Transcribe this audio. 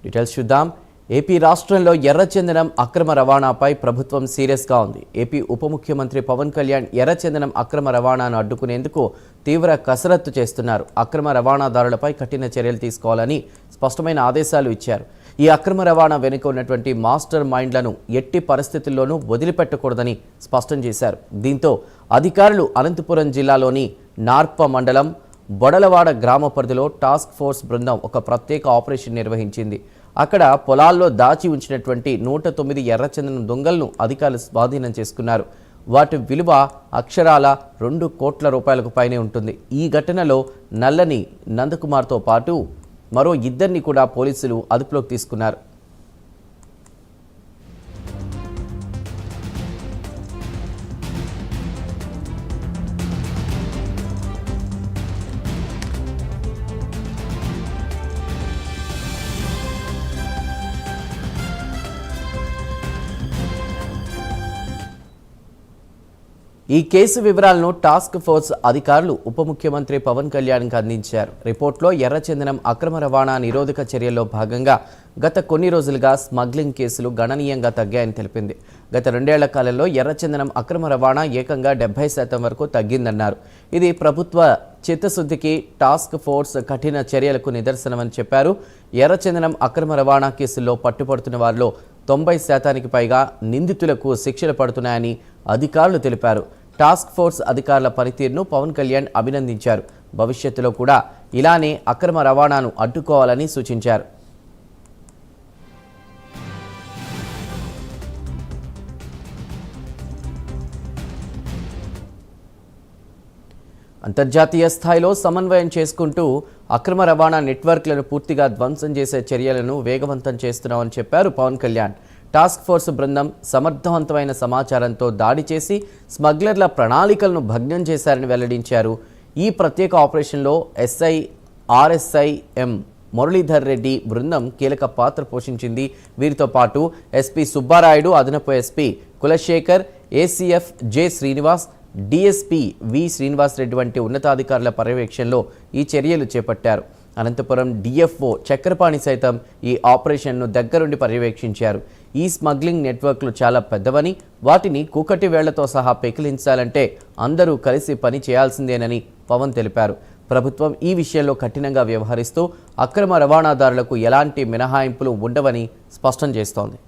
Details చూద్దాం. AP రాష్ట్రంలో ఎర్రచందనం అక్రమ రవాణాపై ప్రభుత్వం సీరియస్గా ఉంది. ఏపీ ఉప ముఖ్యమంత్రి పవన్ కళ్యాణ్ ఎర్రచందనం అక్రమ రవాణాను అడ్డుకునేందుకు తీవ్ర కసరత్తు చేస్తున్నారు. అక్రమ రవాణాదారులపై కఠిన చర్యలు తీసుకోవాలని స్పష్టమైన ఆదేశాలు ఇచ్చారు. ఈ అక్రమ రవాణా వెనుక ఉన్నటువంటి మాస్టర్ మైండ్లను ఎట్టి పరిస్థితుల్లోనూ వదిలిపెట్టకూడదని స్పష్టం చేశారు. దీంతో అధికారులు అనంతపురం జిల్లాలోని నార్ప మండలం బొడలవాడ గ్రామ పరిధిలో టాస్క్ ఫోర్స్ బృందం ఒక ప్రత్యేక ఆపరేషన్ నిర్వహించింది. అక్కడ పొలాల్లో దాచి ఉంచినటువంటి 109 ఎర్రచందనం దొంగలను అధికారులు స్వాధీనం చేసుకున్నారు. వాటి విలువ అక్షరాల 2 కోట్ల రూపాయలకు పైనే ఉంటుంది. ఈ ఘటనలో నల్లని నందకుమార్తో పాటు మరో 2 కూడా పోలీసులు అదుపులోకి తీసుకున్నారు. ఈ కేసు వివరాలను టాస్క్ ఫోర్స్ అధికారులు ఉప ముఖ్యమంత్రి పవన్ కళ్యాణ్కి అందించారు. రిపోర్ట్లో ఎర్రచందనం అక్రమ రవాణా నిరోధక చర్యల్లో భాగంగా గత కొన్ని రోజులుగా స్మగ్లింగ్ కేసులు గణనీయంగా తగ్గాయని తెలిపింది. గత 2 ఏళ్ల కాలంలో ఎర్రచందనం అక్రమ రవాణా ఏకంగా 70% వరకు తగ్గిందన్నారు. ఇది ప్రభుత్వ చిత్తశుద్ధికి టాస్క్ ఫోర్స్ కఠిన చర్యలకు నిదర్శనమని చెప్పారు. ఎర్రచందనం అక్రమ రవాణా కేసుల్లో పట్టుబడుతున్న వారిలో 90% పైగా నిందితులకు శిక్షలు పడుతున్నాయని అధికారులు తెలిపారు. టాస్క్ ఫోర్స్ అధికారుల పనితీరును పవన్ కళ్యాణ్ అభినందించారు. భవిష్యత్తులో కూడా ఇలానే అక్రమ రవాణాను అడ్డుకోవాలని సూచించారు. అంతర్జాతీయ స్థాయిలో సమన్వయం చేసుకుంటూ అక్రమ రవాణా నెట్వర్క్లను పూర్తిగా ధ్వంసం చేసే చర్యలను వేగవంతం చేస్తున్నామని చెప్పారు పవన్ కళ్యాణ్. టాస్క్ ఫోర్స్ బృందం సమర్థవంతమైన సమాచారంతో దాడి చేసి స్మగ్లర్ల ప్రణాళికలను భగ్నం చేశారని వెల్లడించారు. ఈ ప్రత్యేక ఆపరేషన్లో ఎస్ఐ ఆర్ఎస్ఐఎం మురళీధర్ రెడ్డి బృందం కీలక పాత్ర పోషించింది. వీరితో పాటు ఎస్పీ సుబ్బారాయుడు, అదనపు SP Kulasekhar, ACF J Srinivas, DSP వి శ్రీనివాస్ రెడ్డి వంటి ఉన్నతాధికారుల పర్యవేక్షణలో ఈ చర్యలు చేపట్టారు. అనంతపురం డిఎఫ్ఓ చక్రపాణి సైతం ఈ ఆపరేషన్ను దగ్గరుండి పర్యవేక్షించారు. ఈ స్మగ్లింగ్ నెట్వర్క్లు చాలా పెద్దవని, వాటిని కూకటి వేళ్లతో సహా పెకిలించాలంటే అందరూ కలిసి పని చేయాల్సిందేనని పవన్ తెలిపారు. ప్రభుత్వం ఈ విషయంలో కఠినంగా వ్యవహరిస్తూ అక్రమ రవాణాదారులకు ఎలాంటి మినహాయింపులు ఉండవని స్పష్టం చేస్తోంది.